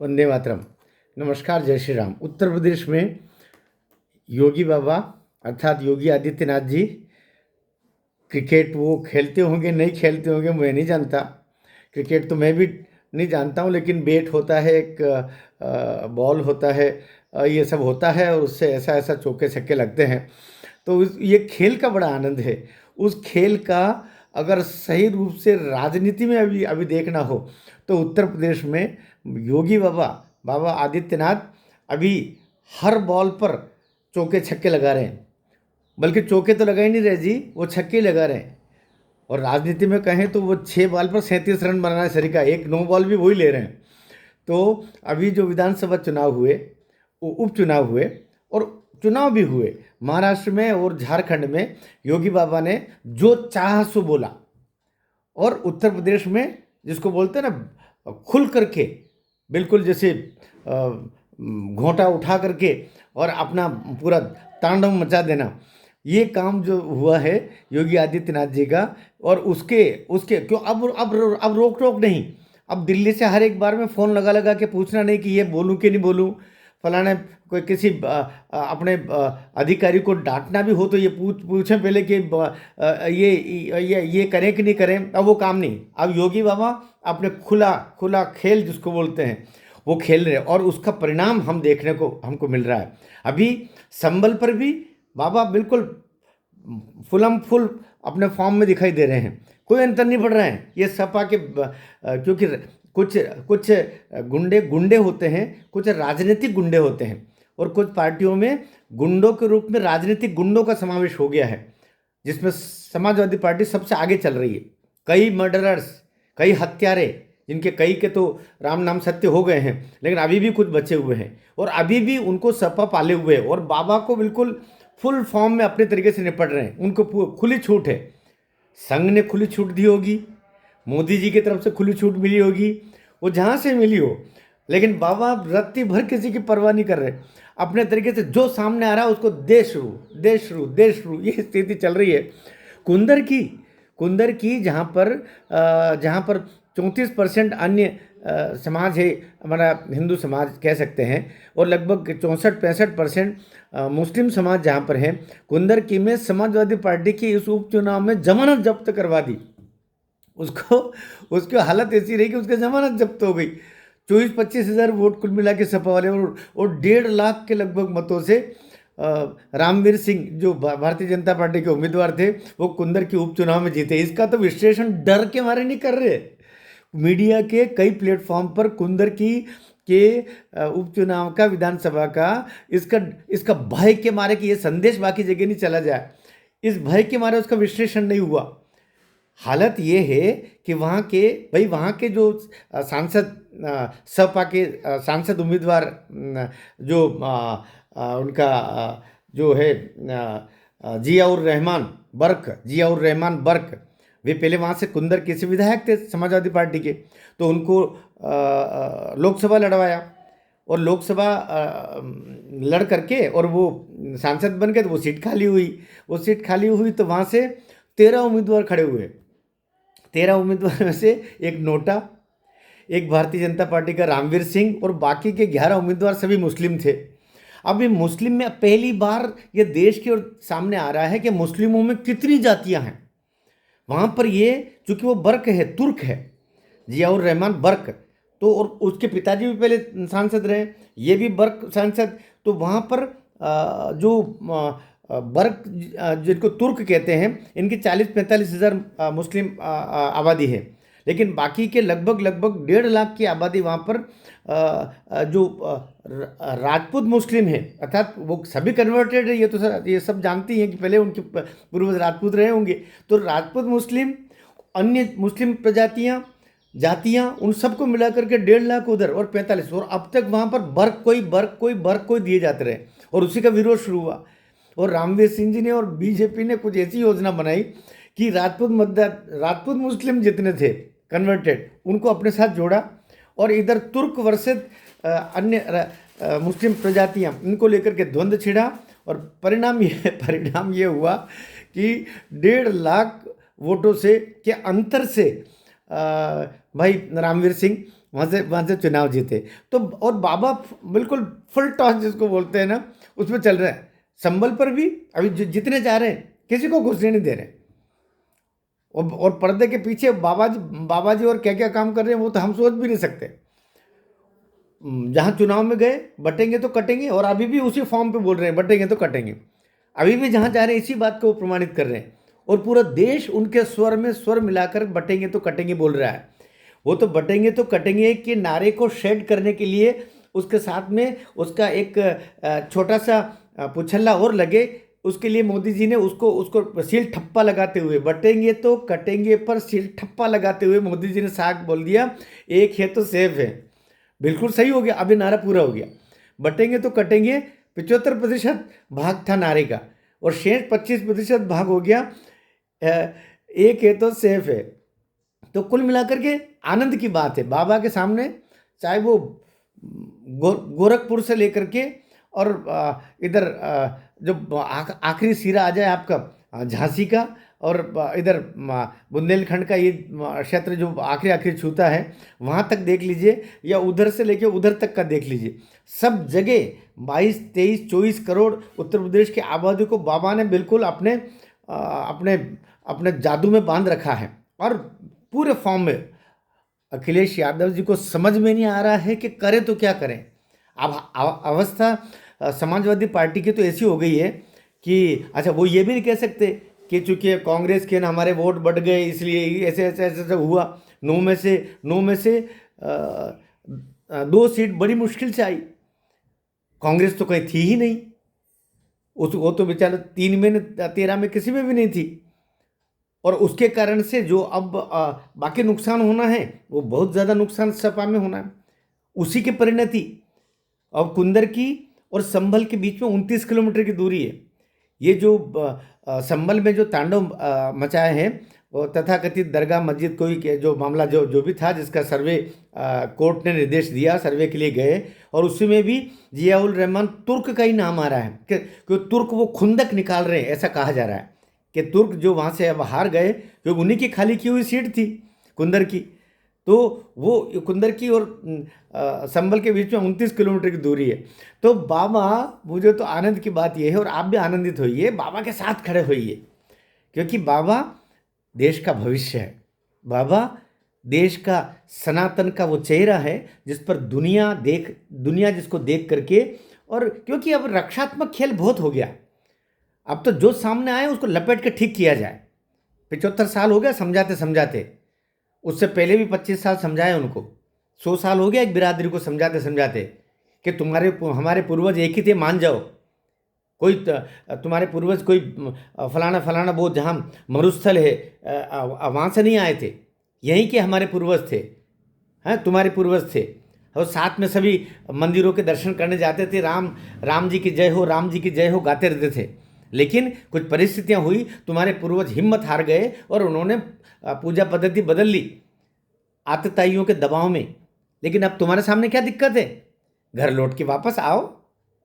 वंदे मातरम। नमस्कार, जय श्री राम। उत्तर प्रदेश में योगी बाबा अर्थात योगी आदित्यनाथ जी क्रिकेट वो खेलते होंगे नहीं खेलते होंगे मैं नहीं जानता। क्रिकेट तो मैं भी नहीं जानता हूँ, लेकिन बैट होता है, एक बॉल होता है, ये सब होता है और उससे ऐसा ऐसा चौके छक्के लगते हैं। तो ये खेल का बड़ा आनंद है। उस खेल का अगर सही रूप से राजनीति में अभी अभी देखना हो तो उत्तर प्रदेश में योगी बाबा बाबा आदित्यनाथ अभी हर बॉल पर चौके छक्के लगा रहे हैं। बल्कि चौके तो लगा ही नहीं रहे जी, वो छक्के लगा रहे हैं। और राजनीति में कहें तो वो 6 बॉल पर 37 रन बनाना सरीका, एक 9 बॉल भी वही ले रहे हैं। तो अभी जो विधानसभा चुनाव हुए, वो उपचुनाव हुए और चुनाव भी हुए महाराष्ट्र में और झारखंड में, योगी बाबा ने जो चाह सो बोला। और उत्तर प्रदेश में जिसको बोलते हैं ना, खुल करके बिल्कुल जैसे घोंटा उठा करके और अपना पूरा तांडव मचा देना, ये काम जो हुआ है योगी आदित्यनाथ जी का। और उसके उसके क्यों अब रोक टोक नहीं। अब दिल्ली से हर एक बार में फ़ोन लगा लगा के पूछना नहीं कि ये बोलूं कि नहीं बोलूं। फलाने कोई किसी अपने अधिकारी को डांटना भी हो तो ये पूछें पहले कि ये करें कि नहीं करें। अब वो काम नहीं। अब योगी बाबा अपने खुला खुला खेल जिसको बोलते हैं वो खेल रहे हैं और उसका परिणाम हम देखने को हमको मिल रहा है। अभी संबल पर भी बाबा बिल्कुल फुलम फुल अपने फॉर्म में दिखाई दे रहे हैं। कोई अंतर नहीं पड़ रहा है। ये सपा के क्योंकि कुछ कुछ गुंडे गुंडे होते हैं, कुछ राजनीतिक गुंडे होते हैं और कुछ पार्टियों में गुंडों के रूप में राजनीतिक गुंडों का समावेश हो गया है, जिसमें समाजवादी पार्टी सबसे आगे चल रही है। कई मर्डरर्स, कई हत्यारे, जिनके कई के तो राम नाम सत्य हो गए हैं, लेकिन अभी भी कुछ बचे हुए हैं और अभी भी उनको सपा पाले हुए हैं और बाबा को बिल्कुल फुल फॉर्म में अपने तरीके से निपट रहे हैं। उनको खुली छूट है। संघ ने खुली छूट दी होगी, मोदी जी की तरफ से खुली छूट मिली होगी, वो जहाँ से मिली हो, लेकिन बाबा रत्ती भर किसी की परवाह नहीं कर रहे। अपने तरीके से जो सामने आ रहा है उसको देश रू देश रू देश रू, ये स्थिति चल रही है। कुंदर की कुंदर की जहाँ पर 34% अन्य समाज है, हमारा हिंदू समाज कह सकते हैं, और लगभग 64-65% मुस्लिम समाज जहाँ पर है, कुंदर की में समाजवादी पार्टी की इस उपचुनाव में जमानत जब्त करवा दी। उसको उसकी हालत ऐसी रही कि उसकी जमानत जब्त हो गई। 24-25 हज़ार वोट कुल मिला के सपा वाले और 1.5 लाख के लगभग मतों से रामवीर सिंह जो भारतीय जनता पार्टी के उम्मीदवार थे, वो कुंदर की उपचुनाव में जीते। इसका तो विश्लेषण डर के मारे नहीं कर रहे। मीडिया के कई प्लेटफॉर्म पर कुंदर की के उपचुनाव का, विधानसभा का, इसका भय के मारे कि ये संदेश बाकी जगह नहीं चला जाए, इस भय के मारे उसका विश्लेषण नहीं हुआ। हालत ये है कि वहाँ के जो सांसद, सपा के सांसद उम्मीदवार, जो उनका जो है जियाउर रहमान बर्क, वे पहले वहाँ से कुंदर के से विधायक थे समाजवादी पार्टी के। तो उनको लोकसभा लड़वाया और लोकसभा लड़ करके और वो सांसद बन गए, तो वो सीट खाली हुई तो वहाँ से 13 उम्मीदवार खड़े हुए। 13 उम्मीदवार में से एक नोटा, एक भारतीय जनता पार्टी का रामवीर सिंह और बाकी के 11 उम्मीदवार सभी मुस्लिम थे। अब ये मुस्लिम में पहली बार ये देश की ओर सामने आ रहा है कि मुस्लिमों में कितनी जातियां हैं। वहाँ पर ये चूँकि वो बर्क है, तुर्क है, जियाउर रहमान बर्क, तो और उसके पिताजी भी पहले सांसद रहे, ये भी बर्क सांसद। तो वहाँ पर जो बर्क जिनको तुर्क कहते हैं, इनकी 40-45 हज़ार मुस्लिम आबादी है, लेकिन बाकी के लगभग 1.5 लाख की आबादी वहाँ पर जो राजपूत मुस्लिम है, अर्थात वो सभी कन्वर्टेड है। ये तो सर ये सब जानती हैं कि पहले उनके पूर्वज राजपूत रहे होंगे। तो राजपूत मुस्लिम, अन्य मुस्लिम प्रजातियाँ, जातियाँ, उन सबको मिला करके 1.5 लाख उधर और 45, और अब तक वहाँ पर बर्क कोई दिए जाते रहे और उसी का विरोध शुरू हुआ। और रामवीर सिंह जी ने और बीजेपी ने कुछ ऐसी योजना बनाई कि राजपूत मुस्लिम जितने थे कन्वर्टेड, उनको अपने साथ जोड़ा और इधर तुर्क वर्सेस अन्य मुस्लिम प्रजातियां, इनको लेकर के द्वंद्व छिड़ा और परिणाम ये हुआ कि 1.5 लाख वोटों से के अंतर से भाई रामवीर सिंह वहाँ से चुनाव जीते। तो और बाबा बिल्कुल फुल टॉस जिसको बोलते हैं ना, उसमें चल रहा है। संभल पर भी अभी जितने जा रहे हैं किसी को घुसने नहीं दे रहे। और पर्दे के पीछे बाबा जी और क्या क्या काम कर रहे हैं वो तो हम सोच भी नहीं सकते। जहाँ चुनाव में गए बटेंगे तो कटेंगे, और अभी भी उसी फॉर्म पे बोल रहे हैं बटेंगे तो कटेंगे। अभी भी जहाँ जा रहे हैं इसी बात को वो प्रमाणित कर रहे हैं, और पूरा देश उनके स्वर में स्वर मिलाकर बटेंगे तो कटेंगे बोल रहा है। वो तो बटेंगे तो कटेंगे के नारे को शेड करने के लिए उसके साथ में उसका एक छोटा सा पुछल्ला और लगे, उसके लिए मोदी जी ने उसको उसको सील ठप्पा लगाते हुए, बटेंगे तो कटेंगे पर सील ठप्पा लगाते हुए मोदी जी ने साफ बोल दिया, एक है तो सेफ है। बिल्कुल सही हो गया, अभी नारा पूरा हो गया। बटेंगे तो कटेंगे 75% भाग था नारे का, और शेष 25% भाग हो गया एक है तो सेफ है। तो कुल मिलाकर के आनंद की बात है बाबा के सामने, चाहे वो गोरखपुर से लेकर के और इधर जो आखिरी सिरा आ जाए आपका झांसी का, और इधर बुंदेलखंड का ये क्षेत्र जो आखिरी छूता है वहाँ तक देख लीजिए, या उधर से लेके उधर तक का देख लीजिए, सब जगह 22, 23, 24 करोड़ उत्तर प्रदेश की आबादी को बाबा ने बिल्कुल अपने अपने अपने जादू में बांध रखा है। और पूरे फॉर्म में अखिलेश यादव जी को समझ में नहीं आ रहा है कि करें तो क्या करें। अब अवस्था समाजवादी पार्टी की तो ऐसी हो गई है कि अच्छा वो ये भी नहीं कह सकते कि चूंकि कांग्रेस के ना हमारे वोट बढ़ गए इसलिए ऐसे ऐसे ऐसे ऐसे हुआ। 9 में से 2 सीट बड़ी मुश्किल से आई। कांग्रेस तो कहीं थी ही नहीं, वो तो बेचारा 3 में 13 में किसी में भी नहीं थी। और उसके कारण से जो अब बाकी नुकसान होना है वो बहुत ज़्यादा नुकसान सपा में होना है। उसी की परिणति अब कुंदर की और संभल के बीच में 29 किलोमीटर की दूरी है। ये जो संभल में जो तांडव मचाए हैं वो तथाकथित दरगाह मस्जिद कोई जो मामला जो भी था, जिसका सर्वे कोर्ट ने निर्देश दिया, सर्वे के लिए गए, और उसी में भी जियाउल रहमान तुर्क का ही नाम आ रहा है कि तुर्क वो खुंदक निकाल रहे हैं, ऐसा कहा जा रहा है कि तुर्क जो वहाँ से अब हार गए क्योंकि उन्हीं की खाली की हुई सीट थी कुंदर की। तो वो कुंदर की और संभल के बीच में 29 किलोमीटर की दूरी है। तो बाबा, मुझे तो आनंद की बात यह है, और आप भी आनंदित होइए, बाबा के साथ खड़े होइए, क्योंकि बाबा देश का भविष्य है। बाबा देश का सनातन का वो चेहरा है जिस पर दुनिया जिसको देख करके, और क्योंकि अब रक्षात्मक खेल बहुत हो गया, अब तो जो सामने आए उसको लपेट के ठीक किया जाए। 75 साल हो गया समझाते समझाते, उससे पहले भी 25 साल समझाए उनको, 100 साल हो गया एक बिरादरी को समझाते समझाते कि हमारे पूर्वज एक ही थे, मान जाओ। कोई तुम्हारे पूर्वज कोई फलाना फलाना वो जहाँ मरुस्थल है वहाँ से नहीं आए थे, यहीं के हमारे पूर्वज थे, हैं तुम्हारे पूर्वज थे। और साथ में सभी मंदिरों के दर्शन करने जाते थे, राम जी की जय हो, राम जी की जय हो गाते रहते थे। लेकिन कुछ परिस्थितियां हुई, तुम्हारे पूर्वज हिम्मत हार गए और उन्होंने पूजा पद्धति बदल ली आतताइयों के दबाव में। लेकिन अब तुम्हारे सामने क्या दिक्कत है? घर लौट के वापस आओ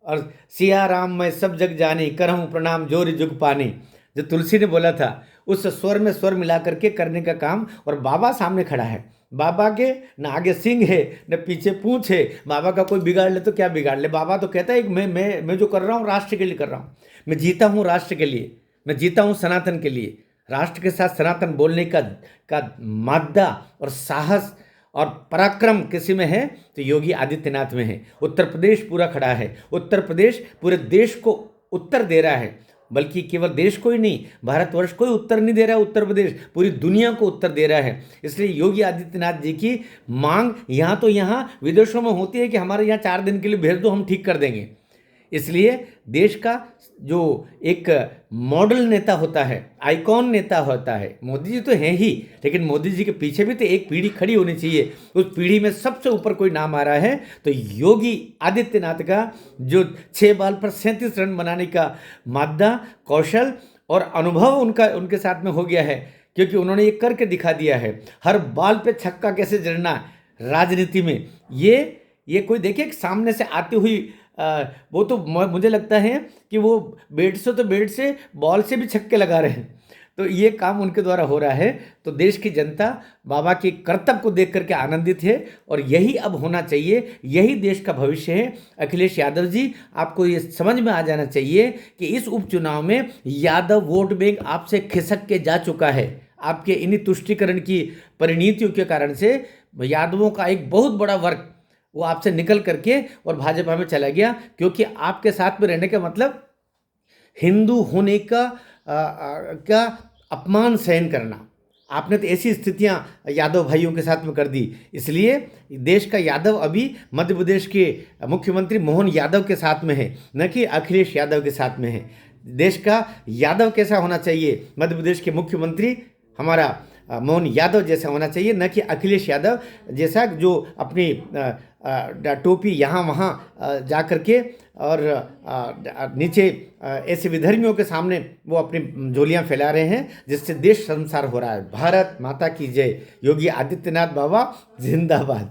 और सिया राम मैं सब जग जानी, करहूँ प्रणाम जोरी जुग पानी, जो तुलसी ने बोला था, उस स्वर में स्वर मिला करके करने का काम। और बाबा सामने खड़ा है, बाबा के न आगे सिंह है न पीछे पूंछ है। बाबा का कोई बिगाड़ ले तो क्या बिगाड़ ले, बाबा तो कहता है कि मैं जो कर रहा हूँ राष्ट्र के लिए कर रहा हूँ, मैं जीता हूँ राष्ट्र के लिए, मैं जीता हूँ सनातन के लिए। राष्ट्र के साथ सनातन बोलने का मादा और साहस और पराक्रम किसी में है तो योगी आदित्यनाथ में है। उत्तर प्रदेश पूरा खड़ा है, उत्तर प्रदेश पूरे देश को उत्तर दे रहा है, बल्कि केवल देश को ही नहीं, भारतवर्ष को ही उत्तर नहीं दे रहा है, उत्तर प्रदेश पूरी दुनिया को उत्तर दे रहा है। इसलिए योगी आदित्यनाथ जी की मांग यहाँ तो यहाँ विदेशों में होती है कि हमारे यहाँ 4 दिन के लिए भेज दो, हम ठीक कर देंगे। इसलिए देश का जो एक मॉडल नेता होता है, आइकॉन नेता होता है, मोदी जी तो हैं ही, लेकिन मोदी जी के पीछे भी तो एक पीढ़ी खड़ी होनी चाहिए। उस पीढ़ी में सबसे ऊपर कोई नाम आ रहा है तो योगी आदित्यनाथ का, जो 6 बॉल पर 37 रन बनाने का मादा, कौशल और अनुभव उनके साथ में हो गया है, क्योंकि उन्होंने ये करके दिखा दिया है। हर बॉल पे छक्का कैसे जड़ना राजनीति में, ये कोई देखिए सामने से आती हुई वो तो मुझे लगता है कि वो बैट से बॉल से भी छक्के लगा रहे हैं। तो ये काम उनके द्वारा हो रहा है। तो देश की जनता बाबा के कर्तव्य को देख करके आनंदित है और यही अब होना चाहिए, यही देश का भविष्य है। अखिलेश यादव जी, आपको ये समझ में आ जाना चाहिए कि इस उपचुनाव में यादव वोट बैंक आपसे खिसक के जा चुका है। आपके इन्हीं तुष्टीकरण की परिणतियों के कारण से यादवों का एक बहुत बड़ा वर्ग वो आपसे निकल करके और भाजपा में चला गया, क्योंकि आपके साथ में रहने का मतलब हिंदू होने का अपमान सहन करना। आपने तो ऐसी स्थितियां यादव भाइयों के साथ में कर दी। इसलिए देश का यादव अभी मध्य प्रदेश के मुख्यमंत्री मोहन यादव के साथ में है, न कि अखिलेश यादव के साथ में है। देश का यादव कैसा होना चाहिए, मध्य प्रदेश के मुख्यमंत्री हमारा मोहन यादव जैसा होना चाहिए, न कि अखिलेश यादव जैसा जो अपनी टोपी यहाँ वहाँ जा कर के और नीचे ऐसे विधर्मियों के सामने वो अपनी झोलियाँ फैला रहे हैं, जिससे देश संसार हो रहा है। भारत माता की जय। योगी आदित्यनाथ बाबा जिंदाबाद।